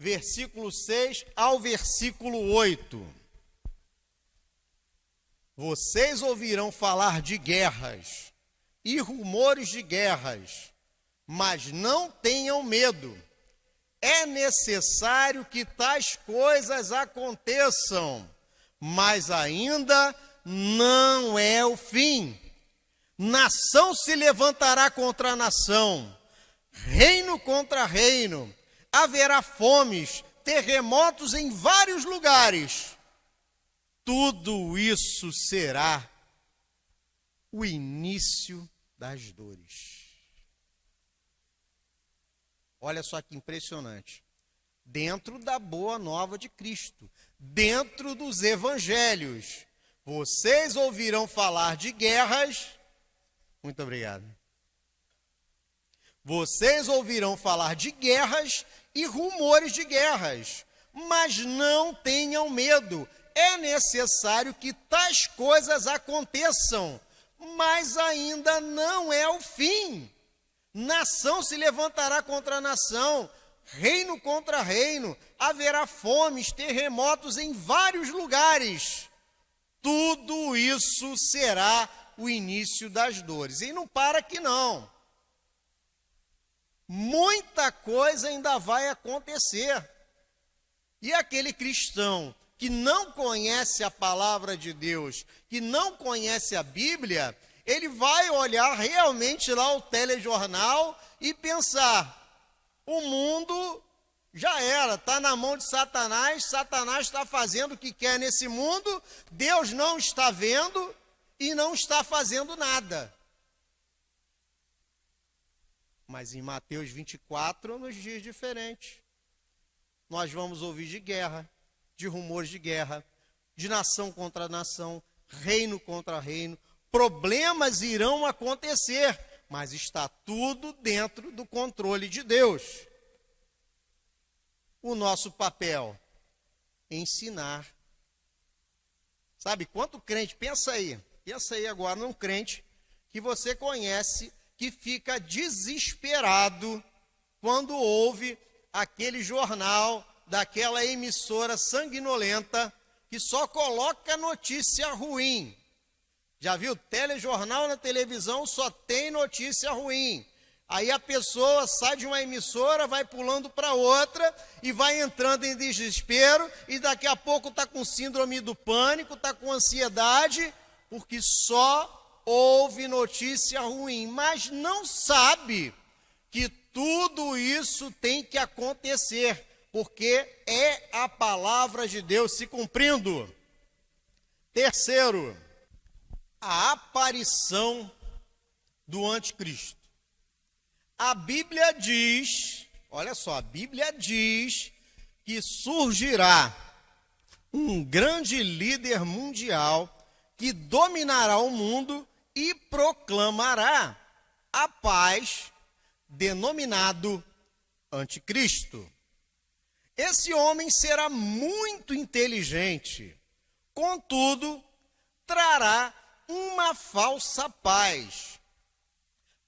versículo 6 ao versículo 8. Vocês ouvirão falar de guerras e rumores de guerras, mas não tenham medo. É necessário que tais coisas aconteçam, mas ainda não é o fim. Nação se levantará contra nação, reino contra reino. Haverá fomes, terremotos em vários lugares. Tudo isso será o início das dores. Olha só que impressionante. Dentro da boa nova de Cristo, dentro dos evangelhos, vocês ouvirão falar de guerras. Muito obrigado. Vocês ouvirão falar de guerras e rumores de guerras, mas não tenham medo. É necessário que tais coisas aconteçam, mas ainda não é o fim. Nação se levantará contra nação, reino contra reino, haverá fomes, terremotos em vários lugares. Tudo isso será o início das dores. E não para aqui não. Muita coisa ainda vai acontecer. E aquele cristão que não conhece a palavra de Deus, que não conhece a Bíblia, ele vai olhar realmente lá o telejornal e pensar: o mundo já era, está na mão de Satanás, Satanás está fazendo o que quer nesse mundo, Deus não está vendo e não está fazendo nada. Mas em Mateus 24 nos diz diferente. Nós vamos ouvir de guerra, de rumores de guerra, de nação contra nação, reino contra reino. Problemas irão acontecer, mas está tudo dentro do controle de Deus. O nosso papel é ensinar. Sabe quanto crente, pensa aí agora num crente que você conhece, que fica desesperado quando ouve aquele jornal daquela emissora sanguinolenta que só coloca notícia ruim. Já viu? Telejornal na televisão só tem notícia ruim. Aí a pessoa sai de uma emissora, vai pulando para outra e vai entrando em desespero e daqui a pouco está com síndrome do pânico, está com ansiedade, porque só ouve notícia ruim, mas não sabe que tudo isso tem que acontecer, porque é a palavra de Deus se cumprindo. Terceiro, a aparição do anticristo. A Bíblia diz, olha só, a Bíblia diz que surgirá um grande líder mundial que dominará o mundo e proclamará a paz, denominado anticristo. Esse homem será muito inteligente, contudo, trará uma falsa paz,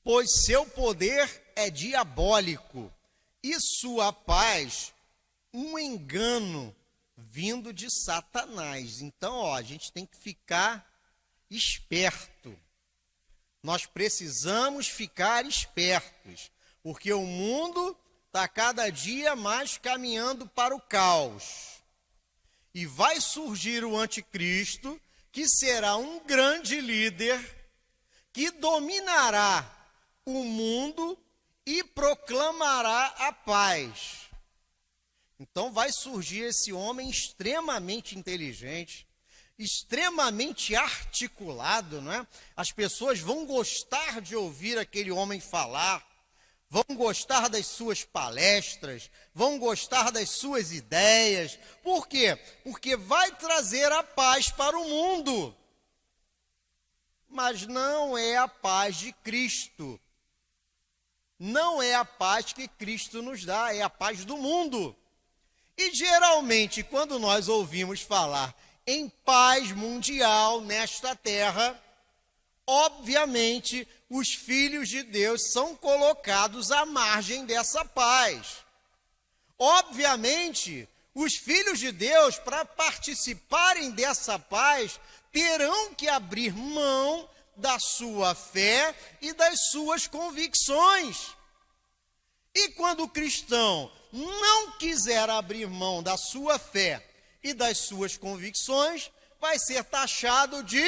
pois seu poder é diabólico e sua paz um engano vindo de Satanás. Então, a gente tem que ficar esperto. Nós precisamos ficar espertos, porque o mundo está cada dia mais caminhando para o caos. E vai surgir o anticristo, que será um grande líder, que dominará o mundo e proclamará a paz. Então vai surgir esse homem extremamente inteligente, extremamente articulado, não é? As pessoas vão gostar de ouvir aquele homem falar, vão gostar das suas palestras, vão gostar das suas ideias. Por quê? Porque vai trazer a paz para o mundo. Mas não é a paz de Cristo. Não é a paz que Cristo nos dá, é a paz do mundo. E geralmente, quando nós ouvimos falar em paz mundial nesta terra, obviamente, os filhos de Deus são colocados à margem dessa paz. Obviamente, os filhos de Deus, para participarem dessa paz, terão que abrir mão da sua fé e das suas convicções. E quando o cristão não quiser abrir mão da sua fé e das suas convicções, vai ser taxado de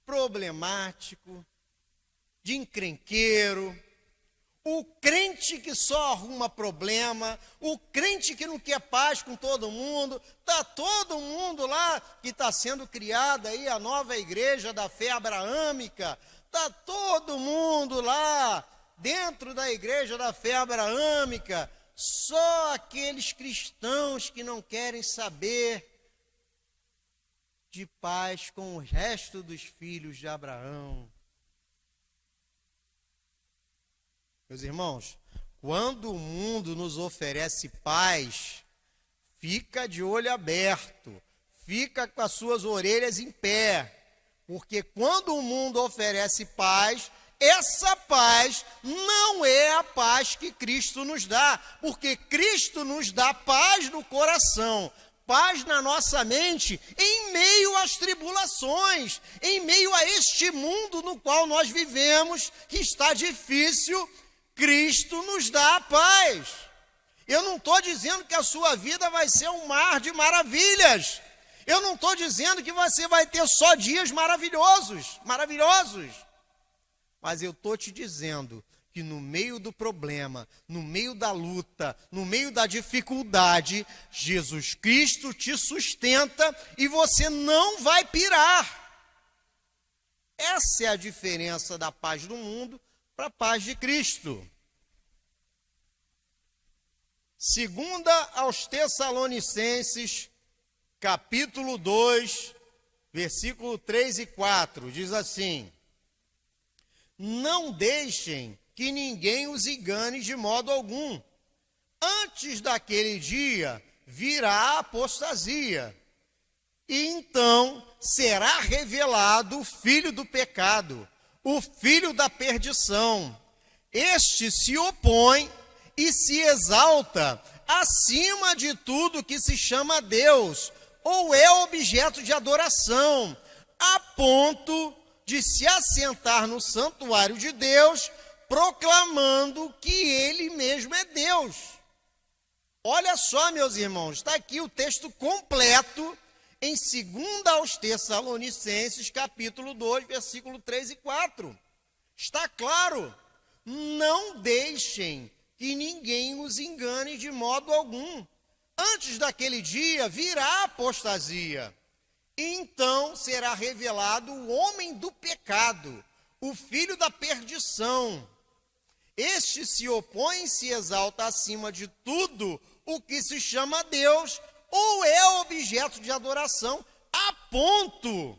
problemático, de encrenqueiro, o crente que só arruma problema, o crente que não quer paz com todo mundo. Está todo mundo lá que está sendo criada aí a nova igreja da fé abraâmica, está todo mundo lá dentro da igreja da fé abraâmica, só aqueles cristãos que não querem saber de paz com o resto dos filhos de Abraão. Meus irmãos, quando o mundo nos oferece paz, fica de olho aberto, fica com as suas orelhas em pé, porque quando o mundo oferece paz, essa paz não é a paz que Cristo nos dá, porque Cristo nos dá paz no coração, paz na nossa mente, em meio às tribulações, em meio a este mundo no qual nós vivemos, que está difícil. Cristo nos dá a paz. Eu não estou dizendo que a sua vida vai ser um mar de maravilhas. Eu não estou dizendo que você vai ter só dias maravilhosos. Mas eu estou te dizendo que no meio do problema, no meio da luta, no meio da dificuldade, Jesus Cristo te sustenta e você não vai pirar. Essa é a diferença da paz do mundo para a paz de Cristo. Segunda aos Tessalonicenses, capítulo 2, versículo 3 e 4, diz assim: não deixem que ninguém os engane de modo algum. Antes daquele dia virá a apostasia, e então será revelado o filho do pecado, o filho da perdição. Este se opõe e se exalta acima de tudo que se chama Deus, ou é objeto de adoração, a ponto de se assentar no santuário de Deus, proclamando que ele mesmo é Deus. Olha só, meus irmãos, está aqui o texto completo em 2 aos Tessalonicenses, capítulo 2, versículo 3 e 4. Está claro, não deixem que ninguém os engane de modo algum. Antes daquele dia virá a apostasia. Então será revelado o homem do pecado, o filho da perdição. Este se opõe e se exalta acima de tudo o que se chama Deus, ou é objeto de adoração, a ponto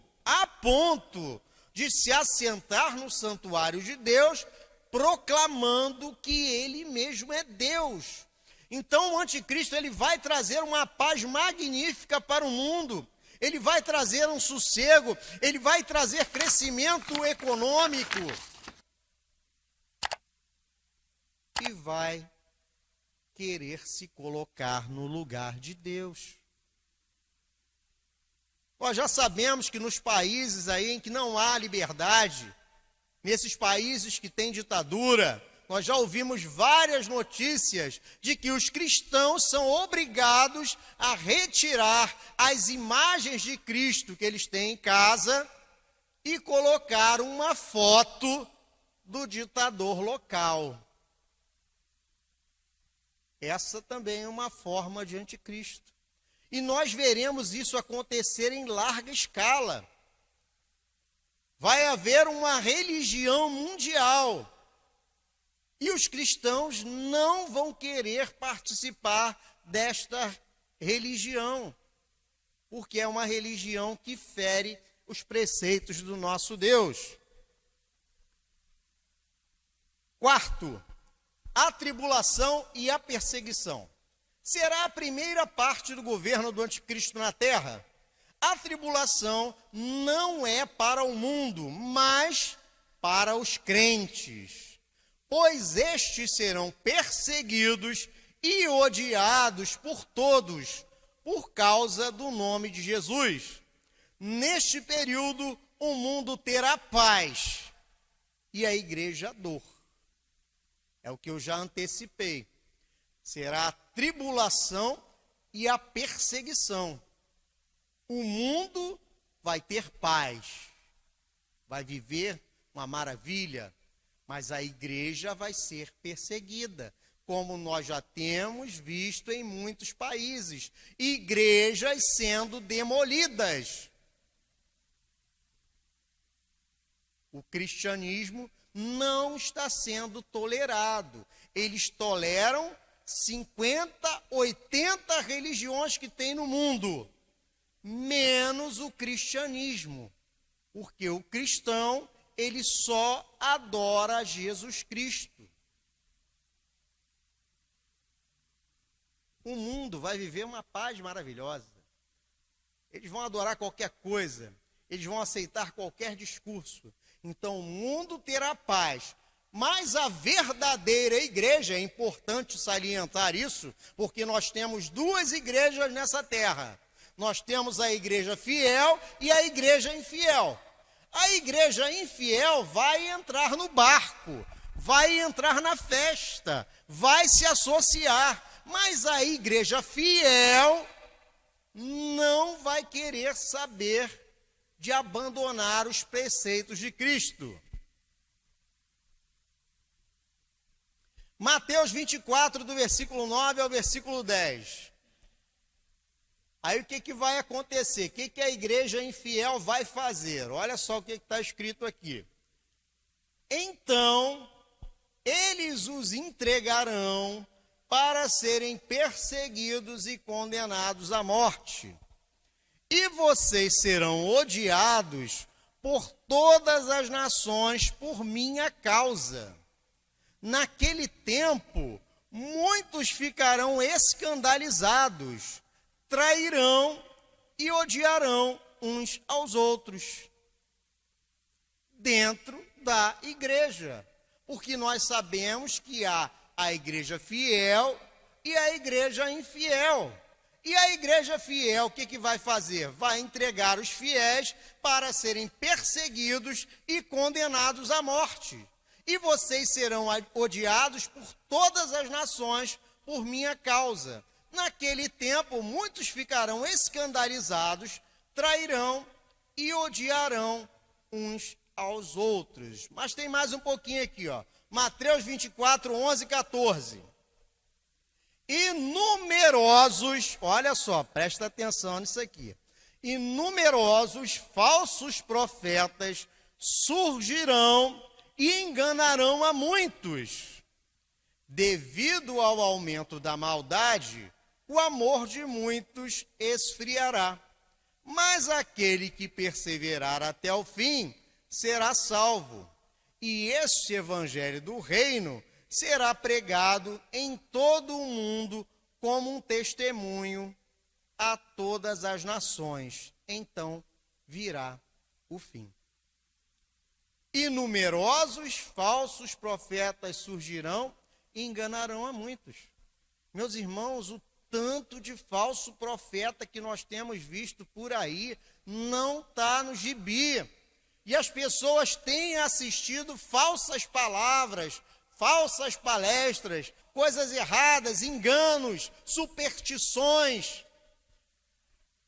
de se assentar no santuário de Deus, proclamando que ele mesmo é Deus. Então o anticristo ele vai trazer uma paz magnífica para o mundo, ele vai trazer um sossego, ele vai trazer crescimento econômico e vai querer se colocar no lugar de Deus. Nós já sabemos que nos países aí em que não há liberdade, nesses países que têm ditadura, nós já ouvimos várias notícias de que os cristãos são obrigados a retirar as imagens de Cristo que eles têm em casa e colocar uma foto do ditador local. Essa também é uma forma de anticristo. E nós veremos isso acontecer em larga escala. Vai haver uma religião mundial. E os cristãos não vão querer participar desta religião, porque é uma religião que fere os preceitos do nosso Deus. Quarto, a tribulação e a perseguição. Será a primeira parte do governo do anticristo na terra. A tribulação não é para o mundo, mas para os crentes. Pois estes serão perseguidos e odiados por todos, por causa do nome de Jesus. Neste período, o mundo terá paz e a igreja dor. É o que eu já antecipei. Será a tribulação e a perseguição. O mundo vai ter paz, vai viver uma maravilha, mas a igreja vai ser perseguida, como nós já temos visto em muitos países, igrejas sendo demolidas. O cristianismo não está sendo tolerado. Eles toleram 50, 80 religiões que tem no mundo, menos o cristianismo, porque o cristão, ele só adora Jesus Cristo. O mundo vai viver uma paz maravilhosa. Eles vão adorar qualquer coisa, eles vão aceitar qualquer discurso. Então o mundo terá paz, mas a verdadeira igreja, é importante salientar isso, porque nós temos duas igrejas nessa terra. Nós temos a igreja fiel e a igreja infiel. A igreja infiel vai entrar no barco, vai entrar na festa, vai se associar, mas a igreja fiel não vai querer saber de abandonar os preceitos de Cristo. Mateus 24, do versículo 9 ao versículo 10. Aí o que vai acontecer? O que a igreja infiel vai fazer? Olha só o que está escrito aqui. Então, eles os entregarão para serem perseguidos e condenados à morte. E vocês serão odiados por todas as nações por minha causa. Naquele tempo, muitos ficarão escandalizados, trairão e odiarão uns aos outros dentro da igreja, porque nós sabemos que há a igreja fiel e a igreja infiel. E a igreja fiel, o que vai fazer? Vai entregar os fiéis para serem perseguidos e condenados à morte. E vocês serão odiados por todas as nações por minha causa. Naquele tempo, muitos ficarão escandalizados, trairão e odiarão uns aos outros. Mas tem mais um pouquinho aqui, ó. Mateus 24, 11 e 14. E numerosos, olha só, presta atenção nisso aqui. E numerosos falsos profetas surgirão e enganarão a muitos. Devido ao aumento da maldade, o amor de muitos esfriará. Mas aquele que perseverar até o fim será salvo. E este evangelho do reino será pregado em todo o mundo como um testemunho a todas as nações. Então virá o fim. E numerosos falsos profetas surgirão e enganarão a muitos. Meus irmãos, o tanto de falso profeta que nós temos visto por aí não está no gibi. E as pessoas têm assistido falsas palavras, falsas palestras, coisas erradas, enganos, superstições,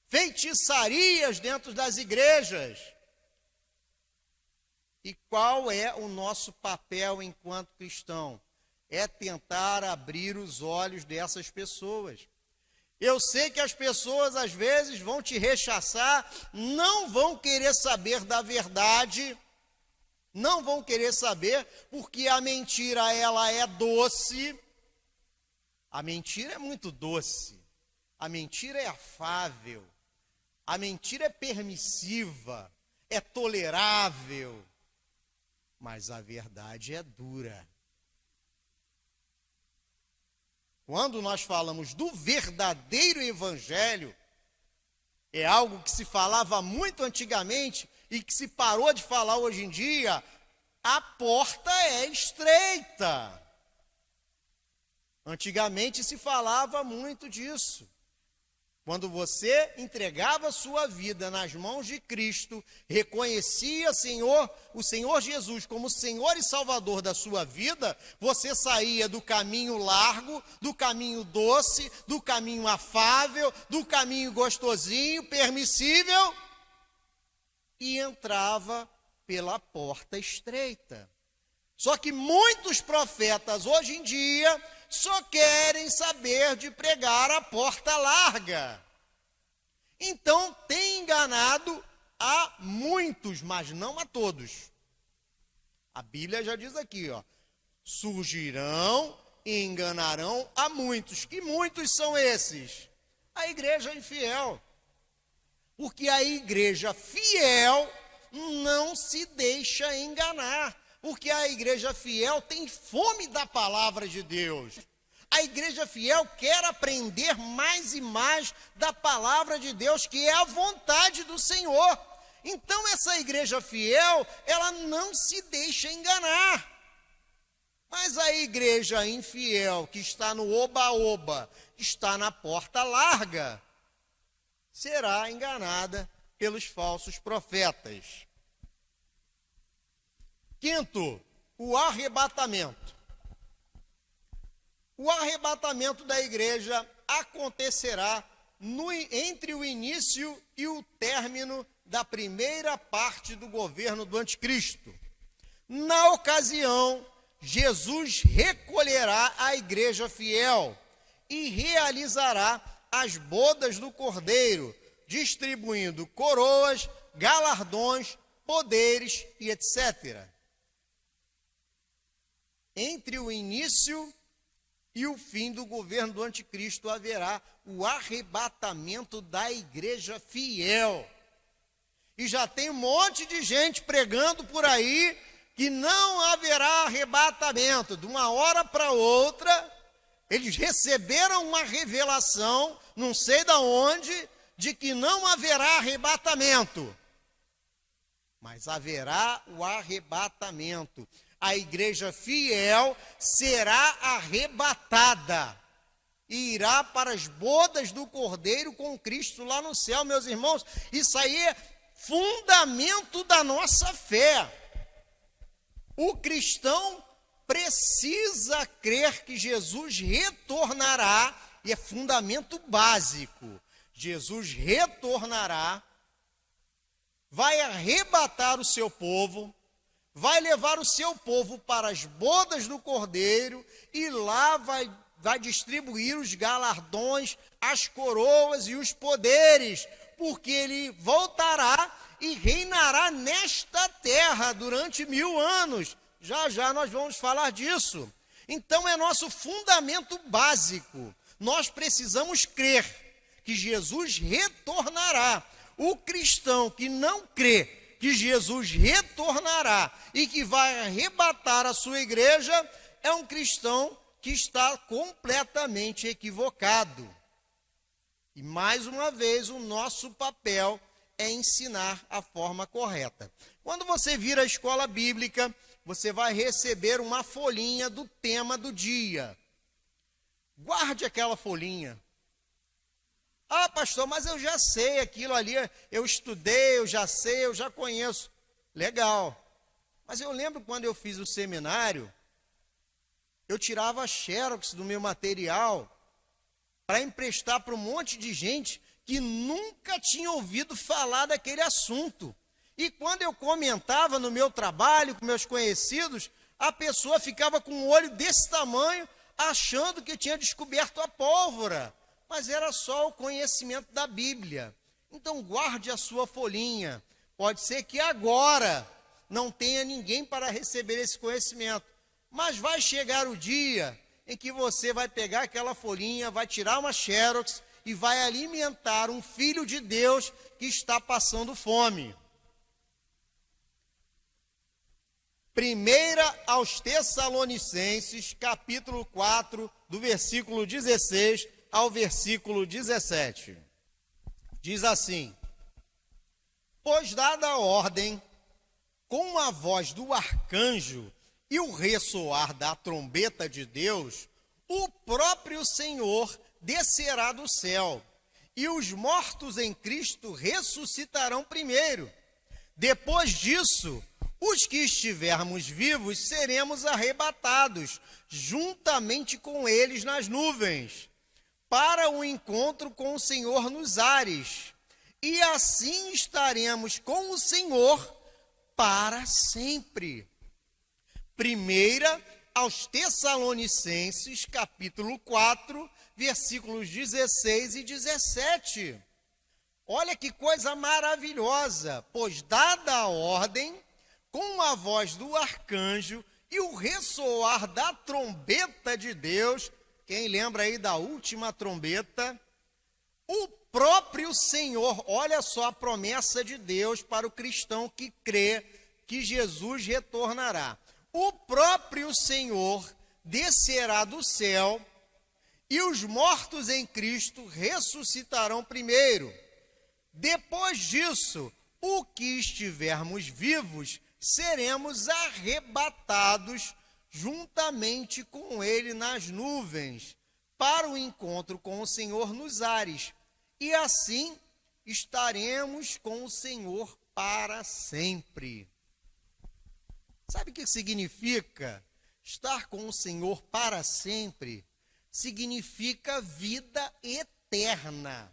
feitiçarias dentro das igrejas. E qual é o nosso papel enquanto cristão? É tentar abrir os olhos dessas pessoas. Eu sei que as pessoas às vezes vão te rechaçar, não vão querer saber da verdade, não vão querer saber, porque a mentira ela é doce. A mentira é muito doce. A mentira é afável. A mentira é permissiva, é tolerável. Mas a verdade é dura. Quando nós falamos do verdadeiro evangelho, é algo que se falava muito antigamente e que se parou de falar hoje em dia, a porta é estreita. Antigamente se falava muito disso. Quando você entregava sua vida nas mãos de Cristo, reconhecia o Senhor Jesus como Senhor e Salvador da sua vida, você saía do caminho largo, do caminho doce, do caminho afável, do caminho gostosinho, permissível, e entrava pela porta estreita. Só que muitos profetas hoje em dia só querem saber de pregar a porta larga. Então tem enganado a muitos, mas não a todos. A Bíblia já diz aqui, surgirão e enganarão a muitos. Que muitos são esses? A igreja infiel. Porque a igreja fiel não se deixa enganar. Porque a igreja fiel tem fome da palavra de Deus. A igreja fiel quer aprender mais e mais da palavra de Deus, que é a vontade do Senhor. Então essa igreja fiel, ela não se deixa enganar. Mas a igreja infiel, que está no oba-oba, está na porta larga, será enganada pelos falsos profetas. Quinto, o arrebatamento. O arrebatamento da igreja acontecerá entre o início e o término da primeira parte do governo do anticristo. Na ocasião, Jesus recolherá a igreja fiel e realizará as bodas do Cordeiro, distribuindo coroas, galardões, poderes e etc. Entre o início e o fim do governo do anticristo haverá o arrebatamento da igreja fiel. E já tem um monte de gente pregando por aí que não haverá arrebatamento. De uma hora para outra, eles receberam uma revelação, não sei de onde, de que não haverá arrebatamento. Mas haverá o arrebatamento. A igreja fiel será arrebatada e irá para as bodas do Cordeiro com Cristo lá no céu, meus irmãos. Isso aí é fundamento da nossa fé. O cristão precisa crer que Jesus retornará, e é fundamento básico. Jesus retornará, vai arrebatar o seu povo, vai levar o seu povo para as bodas do Cordeiro e lá vai distribuir os galardões, as coroas e os poderes, porque ele voltará e reinará nesta terra durante 1000 anos. Já já nós vamos falar disso. Então é nosso fundamento básico. Nós precisamos crer que Jesus retornará. O cristão que não crê que Jesus retornará e que vai arrebatar a sua igreja, é um cristão que está completamente equivocado. E mais uma vez, o nosso papel é ensinar a forma correta. Quando você vir à escola bíblica, você vai receber uma folhinha do tema do dia. Guarde aquela folhinha. Ah, pastor, mas eu já sei aquilo ali, eu estudei, eu já sei, eu já conheço. Legal. Mas eu lembro quando eu fiz o seminário, eu tirava xerox do meu material para emprestar para um monte de gente que nunca tinha ouvido falar daquele assunto. E quando eu comentava no meu trabalho, com meus conhecidos, a pessoa ficava com um olho desse tamanho, achando que tinha descoberto a pólvora. Mas era só o conhecimento da Bíblia. Então guarde a sua folhinha. Pode ser que agora não tenha ninguém para receber esse conhecimento. Mas vai chegar o dia em que você vai pegar aquela folhinha, vai tirar uma xerox e vai alimentar um filho de Deus que está passando fome. 1 aos Tessalonicenses, capítulo 4, do versículo 16 ao versículo 17. Diz assim: pois dada a ordem, com a voz do arcanjo e o ressoar da trombeta de Deus, o próprio Senhor descerá do céu, e os mortos em Cristo ressuscitarão primeiro. Depois disso, os que estivermos vivos seremos arrebatados, juntamente com eles nas nuvens, para o encontro com o Senhor nos ares. E assim estaremos com o Senhor para sempre. Primeira aos Tessalonicenses, capítulo 4, versículos 16 e 17. Olha que coisa maravilhosa! Pois dada a ordem, com a voz do arcanjo e o ressoar da trombeta de Deus, quem lembra aí da última trombeta? O próprio Senhor, olha só a promessa de Deus para o cristão que crê que Jesus retornará. O próprio Senhor descerá do céu e os mortos em Cristo ressuscitarão primeiro. Depois disso, o que estivermos vivos, seremos arrebatados juntamente com ele nas nuvens, para o encontro com o Senhor nos ares. E assim estaremos com o Senhor para sempre. Sabe o que significa estar com o Senhor para sempre? Significa vida eterna.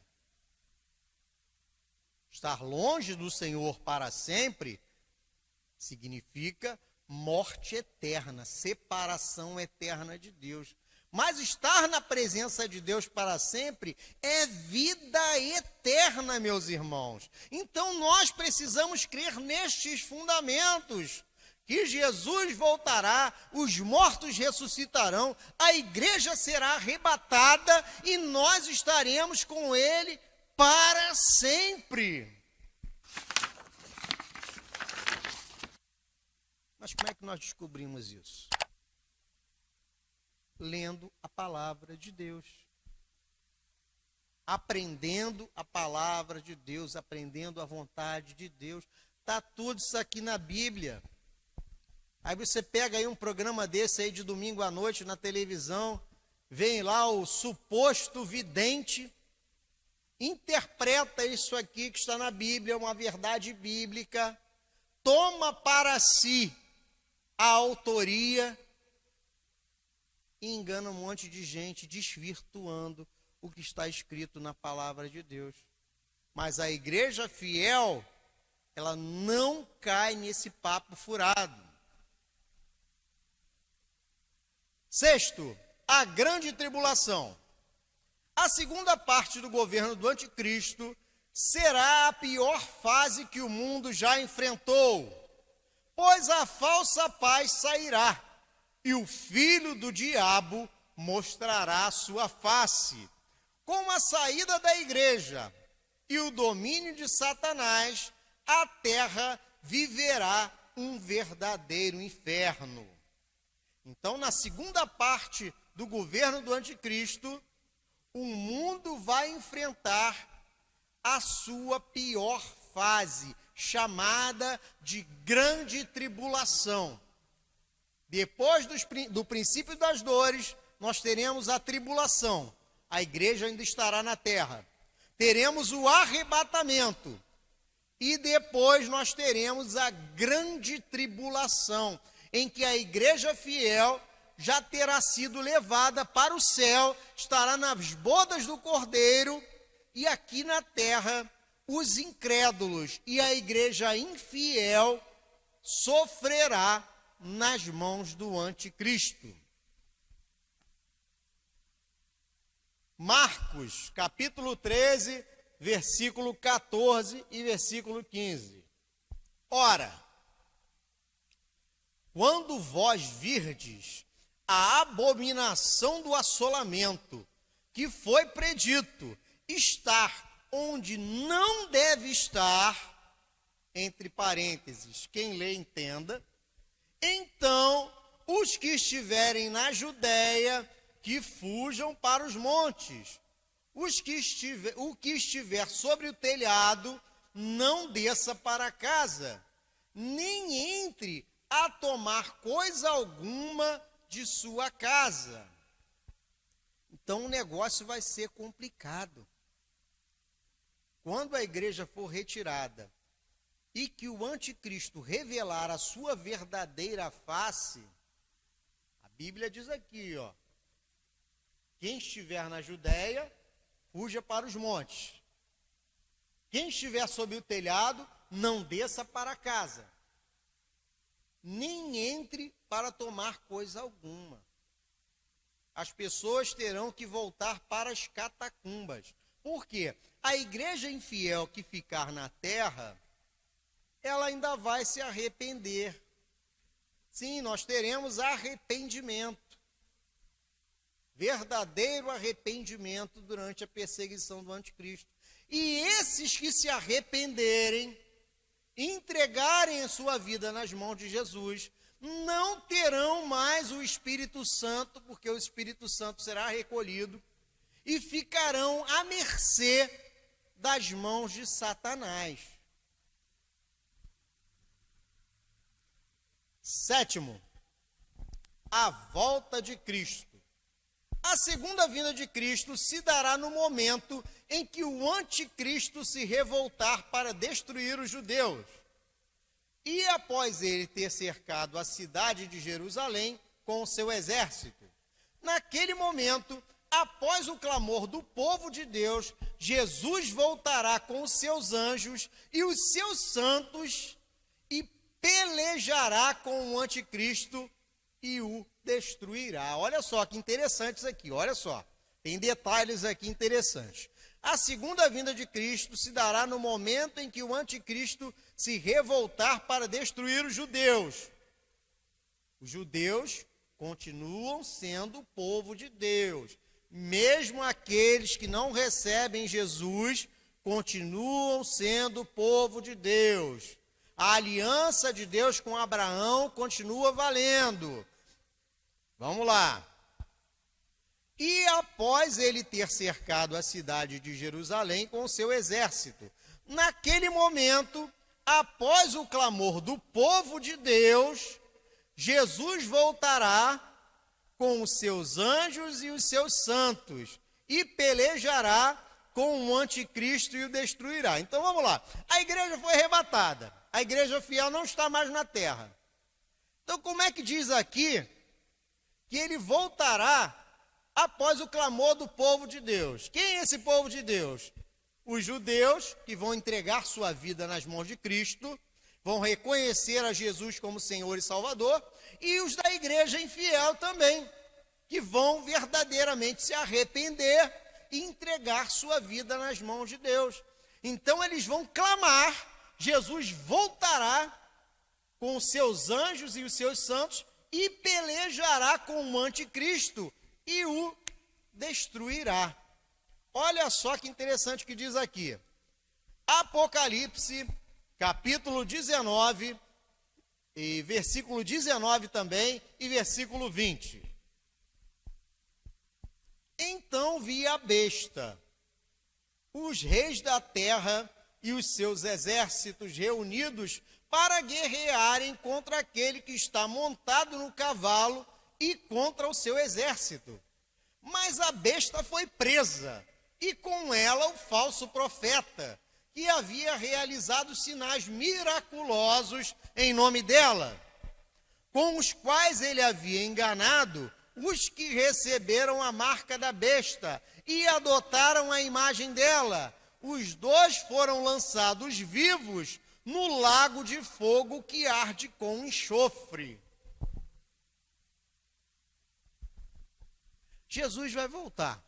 Estar longe do Senhor para sempre significa morte eterna, separação eterna de Deus. Mas estar na presença de Deus para sempre é vida eterna, meus irmãos. Então nós precisamos crer nestes fundamentos. Que Jesus voltará, os mortos ressuscitarão, a igreja será arrebatada e nós estaremos com ele para sempre. Mas como é que nós descobrimos isso? Lendo a palavra de Deus. Aprendendo a palavra de Deus, aprendendo a vontade de Deus. Está tudo isso aqui na Bíblia. Aí você pega aí um programa desse aí de domingo à noite na televisão, vem lá o suposto vidente, interpreta isso aqui que está na Bíblia, uma verdade bíblica, toma para si a autoria e engana um monte de gente, desvirtuando o que está escrito na palavra de Deus. Mas a igreja fiel, ela não cai nesse papo furado. Sexto, a grande tribulação. A segunda parte do governo do anticristo será a pior fase que o mundo já enfrentou, pois a falsa paz sairá e o filho do diabo mostrará sua face. Com a saída da igreja e o domínio de Satanás, a terra viverá um verdadeiro inferno. Então, na segunda parte do governo do anticristo, o mundo vai enfrentar a sua pior fase, chamada de grande tribulação. Depois do princípio das dores, nós teremos a tribulação. A igreja ainda estará na terra. Teremos o arrebatamento. E depois nós teremos a grande tribulação, em que a igreja fiel já terá sido levada para o céu, estará nas bodas do Cordeiro, e aqui na terra os incrédulos e a igreja infiel sofrerá nas mãos do anticristo. Marcos, capítulo 13, versículo 14 e versículo 15. Ora, quando vós virdes a abominação do assolamento, que foi predito estar onde não deve estar, entre parênteses, quem lê entenda, então os que estiverem na Judéia, que fujam para os montes, o que estiver sobre o telhado, não desça para casa, nem entre a tomar coisa alguma de sua casa. Então o negócio vai ser complicado. Quando a igreja for retirada e que o anticristo revelar a sua verdadeira face, a Bíblia diz aqui, ó, quem estiver na Judéia, fuja para os montes. Quem estiver sob o telhado, não desça para casa, nem entre para tomar coisa alguma. As pessoas terão que voltar para as catacumbas. Por quê? A igreja infiel que ficar na terra, ela ainda vai se arrepender. Sim, nós teremos arrependimento. Verdadeiro arrependimento durante a perseguição do anticristo. E esses que se arrependerem, entregarem a sua vida nas mãos de Jesus, não terão mais o Espírito Santo, porque o Espírito Santo será recolhido, e ficarão à mercê das mãos de Satanás. Sétimo, a volta de Cristo. A segunda vinda de Cristo se dará no momento em que o anticristo se revoltar para destruir os judeus. E após ele ter cercado a cidade de Jerusalém com o seu exército. Naquele momento, após o clamor do povo de Deus, Jesus voltará com os seus anjos e os seus santos e pelejará com o anticristo e o destruirá. Olha só que interessante isso aqui, olha só. Tem detalhes aqui interessantes. A segunda vinda de Cristo se dará no momento em que o anticristo se revoltar para destruir os judeus. Os judeus continuam sendo o povo de Deus. Mesmo aqueles que não recebem Jesus, continuam sendo o povo de Deus. A aliança de Deus com Abraão continua valendo. Vamos lá. E após ele ter cercado a cidade de Jerusalém com o seu exército, naquele momento, após o clamor do povo de Deus, Jesus voltará com os seus anjos e os seus santos e pelejará com o anticristo e o destruirá. Então vamos lá. A igreja foi arrebatada. A igreja fiel não está mais na terra. Então como é que diz aqui que ele voltará após o clamor do povo de Deus? Quem é esse povo de Deus? Os judeus, que vão entregar sua vida nas mãos de Cristo, vão reconhecer a Jesus como Senhor e Salvador, e os da igreja infiel também, que vão verdadeiramente se arrepender e entregar sua vida nas mãos de Deus. Então eles vão clamar, Jesus voltará com os seus anjos e os seus santos e pelejará com o anticristo e o destruirá. Olha só que interessante que diz aqui. Apocalipse, capítulo 19, e versículo 19 também, e versículo 20. Então vi a besta, os reis da terra e os seus exércitos reunidos para guerrearem contra aquele que está montado no cavalo e contra o seu exército. Mas a besta foi presa, e com ela o falso profeta, que havia realizado sinais miraculosos em nome dela, com os quais ele havia enganado os que receberam a marca da besta e adotaram a imagem dela. Os dois foram lançados vivos no lago de fogo que arde com enxofre. Jesus vai voltar,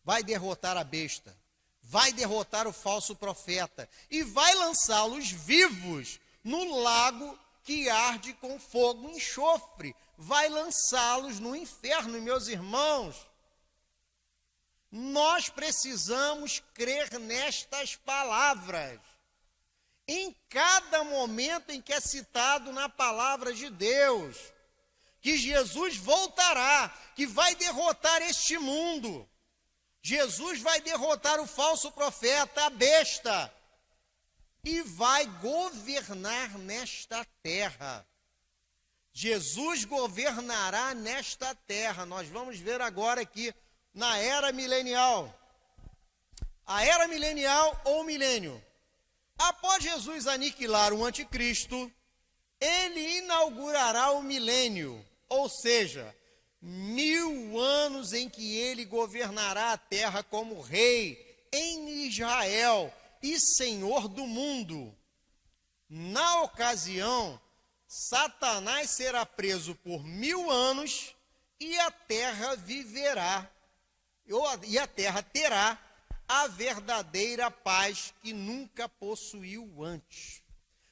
vai derrotar a besta, vai derrotar o falso profeta e vai lançá-los vivos no lago que arde com fogo e enxofre. Vai lançá-los no inferno, meus irmãos. Nós precisamos crer nestas palavras. Em cada momento em que é citado na palavra de Deus, que Jesus voltará, que vai derrotar este mundo. Jesus vai derrotar o falso profeta, a besta, e vai governar nesta terra. Jesus governará nesta terra. Nós vamos ver agora aqui na era milenial. A era milenial ou milênio. Após Jesus aniquilar o anticristo, ele inaugurará o milênio, ou seja, 1000 anos em que ele governará a terra como rei em Israel e senhor do mundo. Na ocasião, Satanás será preso por 1000 anos e a terra viverá, e a terra terá a verdadeira paz que nunca possuiu antes.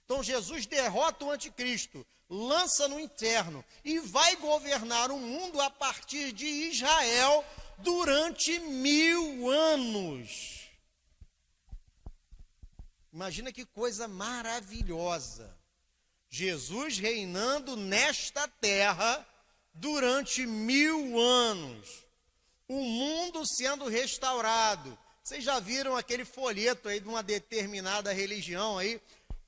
Então Jesus derrota o anticristo, lança no inferno e vai governar o mundo a partir de Israel durante 1000 anos. Imagina que coisa maravilhosa. Jesus reinando nesta terra durante 1000 anos. O mundo sendo restaurado. Vocês já viram aquele folheto aí de uma determinada religião aí?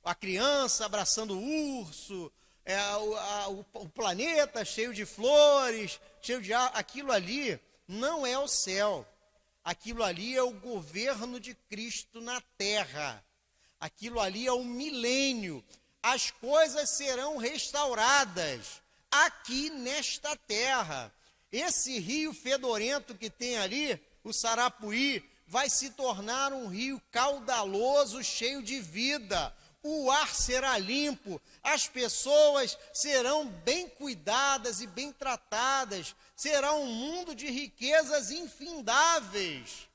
A criança abraçando o urso, o planeta cheio de flores, cheio de ar. Aquilo ali não é o céu. Aquilo ali é o governo de Cristo na terra. Aquilo ali é o milênio. As coisas serão restauradas aqui nesta terra. Esse rio fedorento que tem ali, o Sarapuí, vai se tornar um rio caudaloso, cheio de vida. O ar será limpo, as pessoas serão bem cuidadas e bem tratadas. Será um mundo de riquezas infindáveis,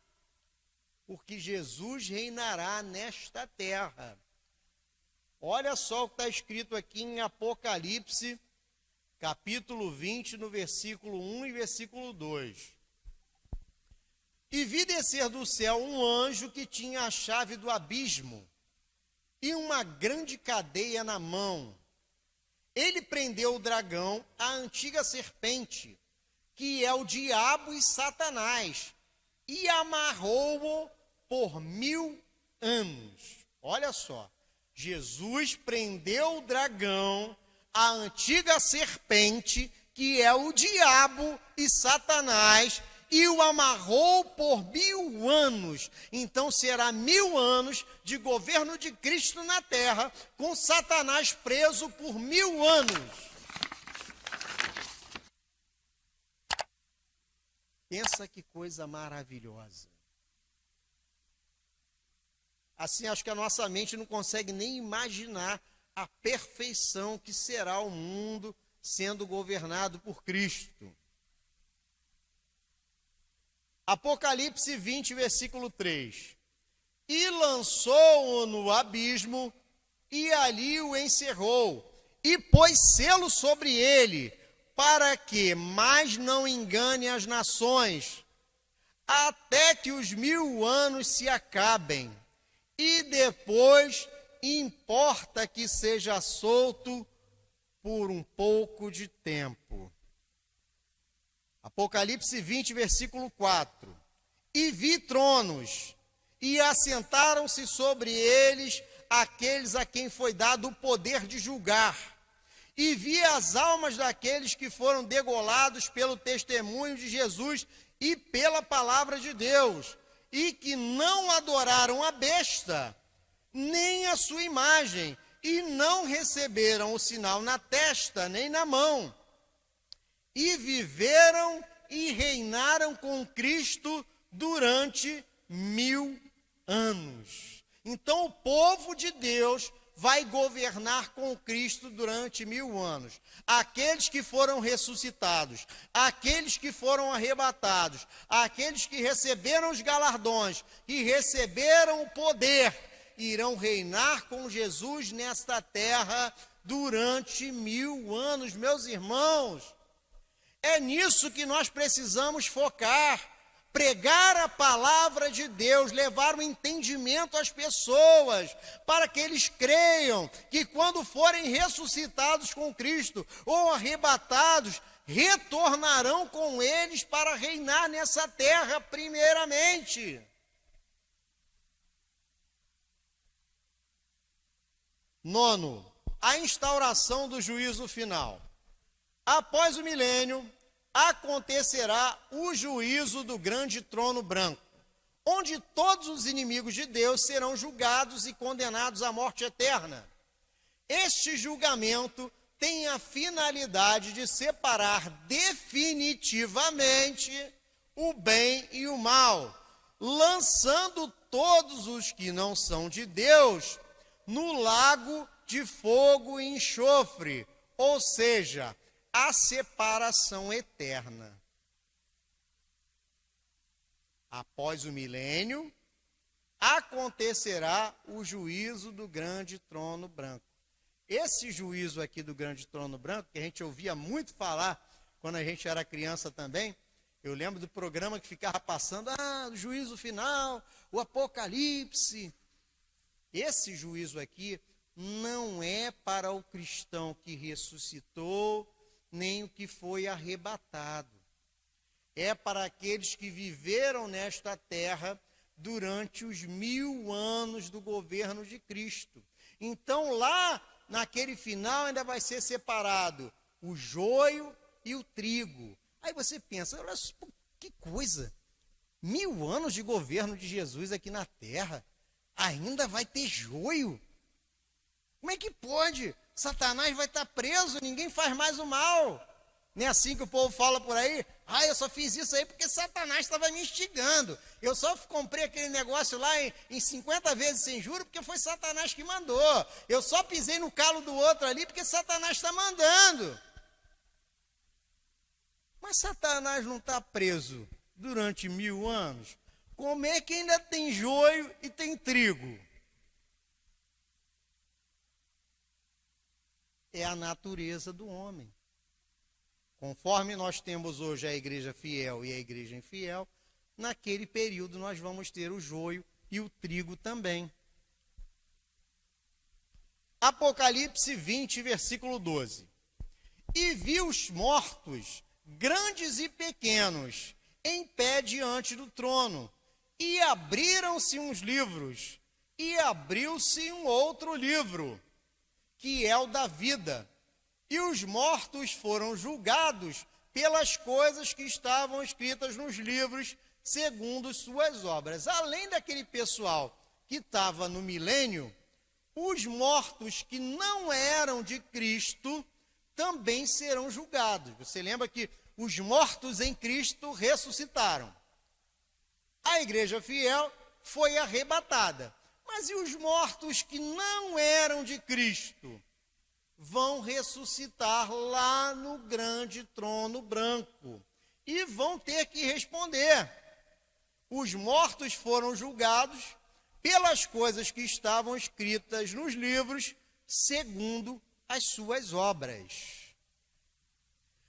porque Jesus reinará nesta terra. Olha só o que está escrito aqui em Apocalipse, capítulo 20, no versículo 1 e versículo 2. E vi descer do céu um anjo que tinha a chave do abismo e uma grande cadeia na mão. Ele prendeu o dragão, a antiga serpente, que é o diabo e Satanás, e amarrou-o por 1000 anos. Olha só. Jesus prendeu o dragão, a antiga serpente, que é o diabo e Satanás, e o amarrou por 1000 anos. Então será 1000 anos de governo de Cristo na terra, com Satanás preso por 1000 anos. Pensa que coisa maravilhosa. Assim, acho que a nossa mente não consegue nem imaginar a perfeição que será o mundo sendo governado por Cristo. Apocalipse 20, versículo 3. E lançou-o no abismo, e ali o encerrou, e pôs selo sobre ele, para que mais não engane as nações, até que os 1000 anos se acabem. E depois importa que seja solto por um pouco de tempo. Apocalipse 20, versículo 4. E vi tronos, e assentaram-se sobre eles aqueles a quem foi dado o poder de julgar. E vi as almas daqueles que foram degolados pelo testemunho de Jesus e pela palavra de Deus, e que não adoraram a besta, nem a sua imagem, e não receberam o sinal na testa, nem na mão. E viveram e reinaram com Cristo durante 1000 anos. Então o povo de Deus vai governar com Cristo durante 1000 anos. Aqueles que foram ressuscitados, aqueles que foram arrebatados, aqueles que receberam os galardões, que receberam o poder, irão reinar com Jesus nesta terra durante 1000 anos, meus irmãos. É nisso que nós precisamos focar. Pregar a palavra de Deus, levar o entendimento às pessoas, para que eles creiam que quando forem ressuscitados com Cristo ou arrebatados, retornarão com eles para reinar nessa terra primeiramente. Nono, a instauração do juízo final. Após o milênio, acontecerá o juízo do grande trono branco, onde todos os inimigos de Deus serão julgados e condenados à morte eterna. Este julgamento tem a finalidade de separar definitivamente o bem e o mal, lançando todos os que não são de Deus no lago de fogo e enxofre, ou seja, a separação eterna. Após o milênio, acontecerá o juízo do grande trono branco. Esse juízo aqui do grande trono branco, que a gente ouvia muito falar quando a gente era criança também, eu lembro do programa que ficava passando, o juízo final, o apocalipse. Esse juízo aqui não é para o cristão que ressuscitou, nem o que foi arrebatado. É para aqueles que viveram nesta terra durante os 1000 anos do governo de Cristo. Então, lá, naquele final, ainda vai ser separado o joio e o trigo. Aí você pensa, olha que coisa, 1000 anos de governo de Jesus aqui na terra, ainda vai ter joio? Como é que pode? Satanás vai estar preso, ninguém faz mais o mal. Não é assim que o povo fala por aí? Eu só fiz isso aí porque Satanás estava me instigando. Eu só comprei aquele negócio lá em 50 vezes sem juros porque foi Satanás que mandou. Eu só pisei no calo do outro ali porque Satanás está mandando. Mas Satanás não está preso durante 1000 anos? Como é que ainda tem joio e tem trigo? É a natureza do homem. Conforme nós temos hoje a igreja fiel e a igreja infiel, naquele período nós vamos ter o joio e o trigo também. Apocalipse 20, versículo 12. E vi os mortos, grandes e pequenos, em pé diante do trono, e abriram-se uns livros, e abriu-se um outro livro, que é o da vida. E os mortos foram julgados pelas coisas que estavam escritas nos livros, segundo suas obras. Além daquele pessoal que estava no milênio, os mortos que não eram de Cristo também serão julgados. Você lembra que os mortos em Cristo ressuscitaram. A igreja fiel foi arrebatada. Mas e os mortos que não eram de Cristo? Vão ressuscitar lá no grande trono branco e vão ter que responder. Os mortos foram julgados pelas coisas que estavam escritas nos livros, segundo as suas obras.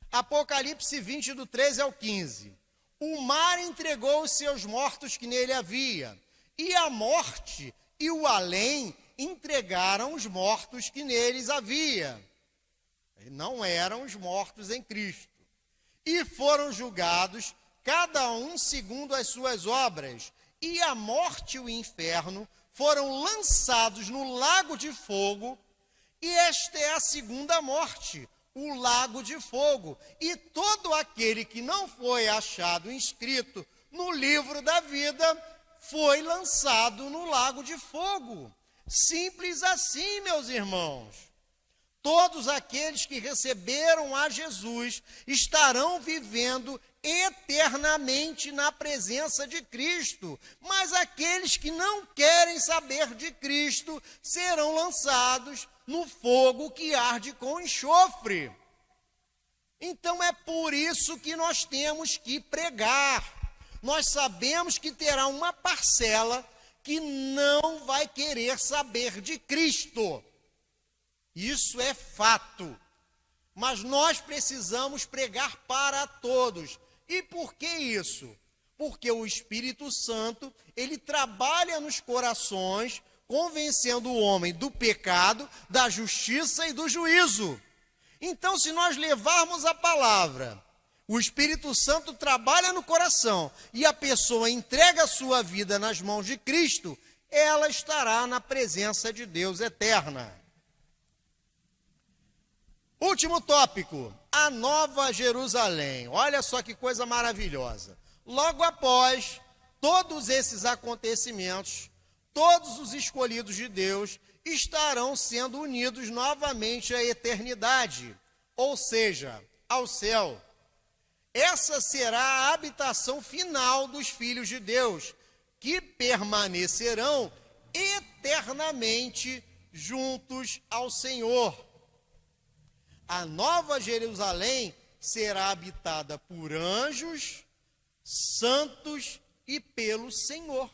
Apocalipse 20, do 13 ao 15. O mar entregou os seus mortos que nele havia, e a morte e o além entregaram os mortos que neles havia. Não eram os mortos em Cristo. E foram julgados, cada um segundo as suas obras. E a morte e o inferno foram lançados no lago de fogo. E esta é a segunda morte, o lago de fogo. E todo aquele que não foi achado inscrito no livro da vida foi lançado no lago de fogo. Simples assim, meus irmãos. Todos aqueles que receberam a Jesus estarão vivendo eternamente na presença de Cristo. Mas aqueles que não querem saber de Cristo serão lançados no fogo que arde com enxofre. Então é por isso que nós temos que pregar. Nós sabemos que terá uma parcela que não vai querer saber de Cristo. Isso é fato. Mas nós precisamos pregar para todos. E por que isso? Porque o Espírito Santo, ele trabalha nos corações, convencendo o homem do pecado, da justiça e do juízo. Então, se nós levarmos a palavra, o Espírito Santo trabalha no coração e a pessoa entrega a sua vida nas mãos de Cristo, ela estará na presença de Deus eterna. Último tópico, a Nova Jerusalém. Olha só que coisa maravilhosa. Logo após todos esses acontecimentos, todos os escolhidos de Deus estarão sendo unidos novamente à eternidade, ou seja, ao céu. Essa será a habitação final dos filhos de Deus, que permanecerão eternamente juntos ao Senhor. A Nova Jerusalém será habitada por anjos, santos e pelo Senhor.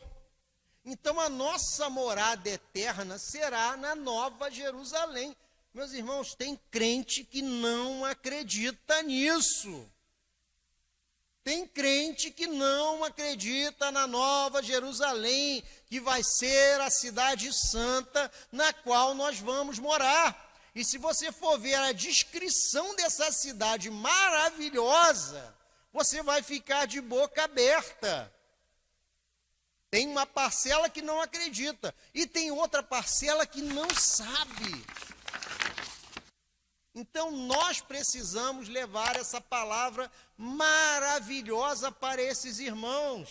Então a nossa morada eterna será na Nova Jerusalém. Meus irmãos, tem crente que não acredita nisso. Tem crente que não acredita na Nova Jerusalém, que vai ser a cidade santa na qual nós vamos morar. E se você for ver a descrição dessa cidade maravilhosa, você vai ficar de boca aberta. Tem uma parcela que não acredita e tem outra parcela que não sabe. Então nós precisamos levar essa palavra maravilhosa para esses irmãos.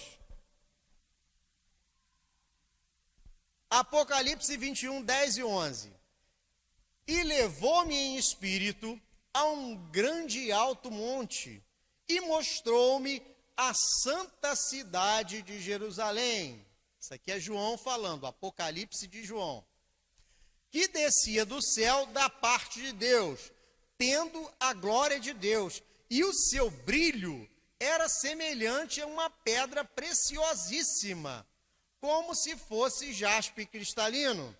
Apocalipse 21, 10 e 11. E levou-me em espírito a um grande e alto monte, e mostrou-me a santa cidade de Jerusalém. Isso aqui é João falando, Apocalipse de João. Que descia do céu da parte de Deus, tendo a glória de Deus, e o seu brilho era semelhante a uma pedra preciosíssima, como se fosse jaspe cristalino.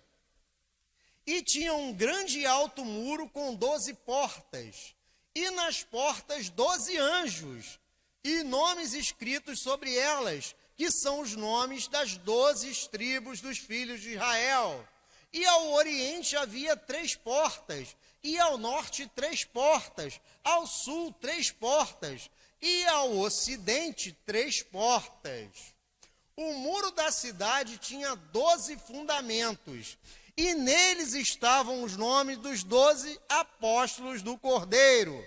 E tinha um grande e alto muro com 12 portas, e nas portas 12 anjos, e nomes escritos sobre elas, que são os nomes das 12 tribos dos filhos de Israel. E ao oriente havia 3 portas, e ao norte 3 portas, ao sul 3 portas, e ao ocidente 3 portas. O muro da cidade tinha 12 fundamentos, e neles estavam os nomes dos 12 apóstolos do Cordeiro.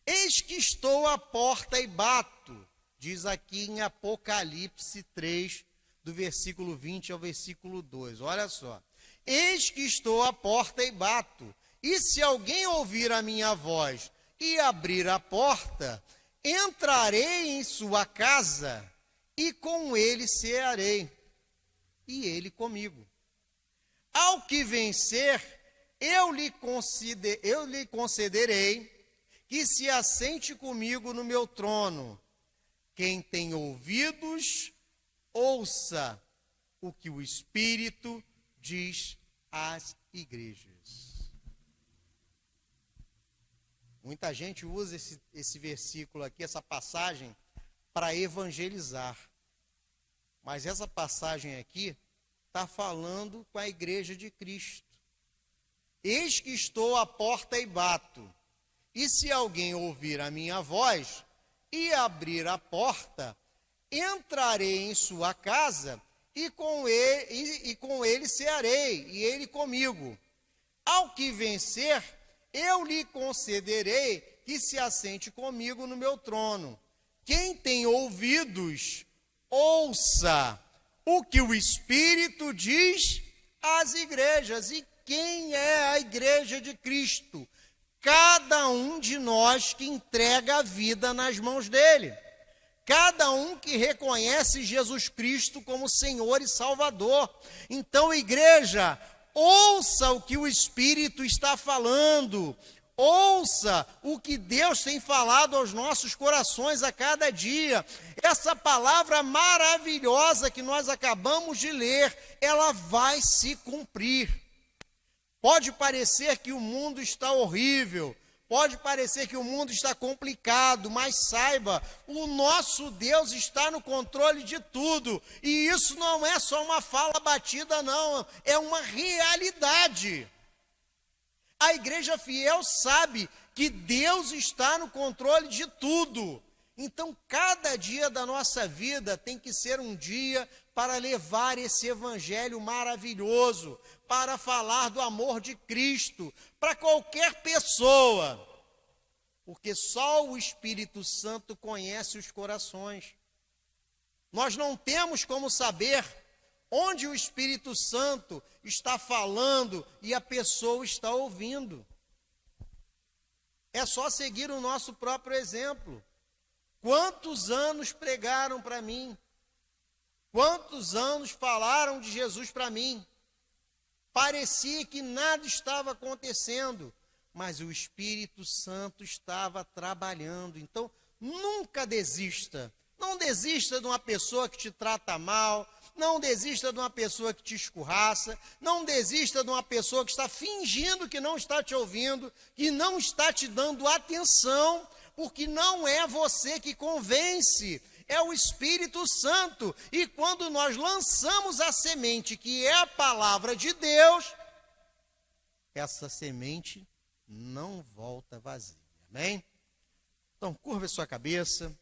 Eis que estou à porta e bato, diz aqui em Apocalipse 3, do versículo 20 ao versículo 2. Olha só. Eis que estou à porta e bato, e se alguém ouvir a minha voz e abrir a porta, entrarei em sua casa, e com ele cearei, e ele comigo. Ao que vencer, eu lhe concederei que se assente comigo no meu trono. Quem tem ouvidos, ouça o que o Espírito diz às igrejas. Muita gente usa esse versículo aqui, essa passagem, para evangelizar. Mas essa passagem aqui está falando com a igreja de Cristo. Eis que estou à porta e bato, e se alguém ouvir a minha voz e abrir a porta, entrarei em sua casa, e com ele cearei, e ele comigo. Ao que vencer, eu lhe concederei que se assente comigo no meu trono. Quem tem ouvidos, ouça o que o Espírito diz às igrejas. E quem é a igreja de Cristo? Cada um de nós que entrega a vida nas mãos dele. Cada um que reconhece Jesus Cristo como Senhor e Salvador. Então, igreja, ouça o que o Espírito está falando. Ouça o que Deus tem falado aos nossos corações a cada dia. Essa palavra maravilhosa que nós acabamos de ler, ela vai se cumprir. Pode parecer que o mundo está horrível, pode parecer que o mundo está complicado, mas saiba, o nosso Deus está no controle de tudo. E isso não é só uma fala batida, não, é uma realidade. A igreja fiel sabe que Deus está no controle de tudo. Então, cada dia da nossa vida tem que ser um dia para levar esse evangelho maravilhoso, para falar do amor de Cristo para qualquer pessoa, porque só o Espírito Santo conhece os corações. Nós não temos como saber onde o Espírito Santo está falando e a pessoa está ouvindo. É só seguir o nosso próprio exemplo. Quantos anos pregaram para mim? Quantos anos falaram de Jesus para mim? Parecia que nada estava acontecendo, mas o Espírito Santo estava trabalhando. Então, nunca desista. Não desista de uma pessoa que te trata mal, não desista de uma pessoa que te escorraça, não desista de uma pessoa que está fingindo que não está te ouvindo, que não está te dando atenção, porque não é você que convence, é o Espírito Santo. E quando nós lançamos a semente, que é a palavra de Deus, essa semente não volta vazia. Amém? Então, curva a sua cabeça.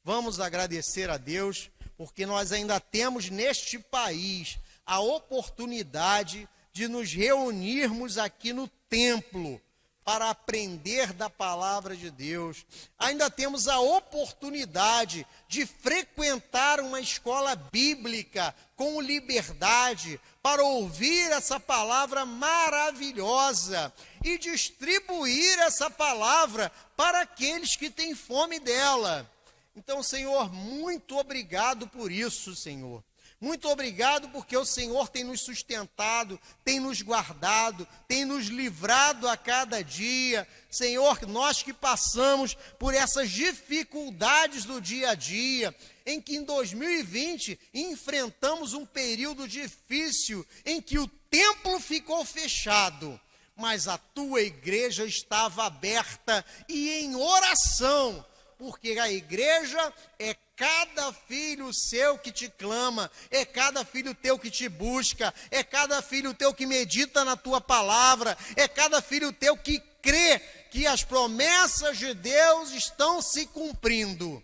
Vamos agradecer a Deus, porque nós ainda temos neste país a oportunidade de nos reunirmos aqui no templo para aprender da palavra de Deus. Ainda temos a oportunidade de frequentar uma escola bíblica com liberdade para ouvir essa palavra maravilhosa e distribuir essa palavra para aqueles que têm fome dela. Então, Senhor, muito obrigado por isso, Senhor. Muito obrigado porque o Senhor tem nos sustentado, tem nos guardado, tem nos livrado a cada dia. Senhor, nós que passamos por essas dificuldades do dia a dia, em que em 2020 enfrentamos um período difícil, em que o templo ficou fechado, mas a tua igreja estava aberta e em oração, porque a igreja é cada filho seu que te clama, é cada filho teu que te busca, é cada filho teu que medita na tua palavra, é cada filho teu que crê que as promessas de Deus estão se cumprindo.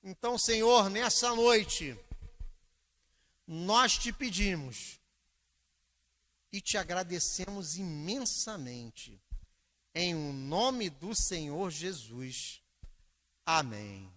Então, Senhor, nessa noite, nós te pedimos e te agradecemos imensamente, em o nome do Senhor Jesus. Amém.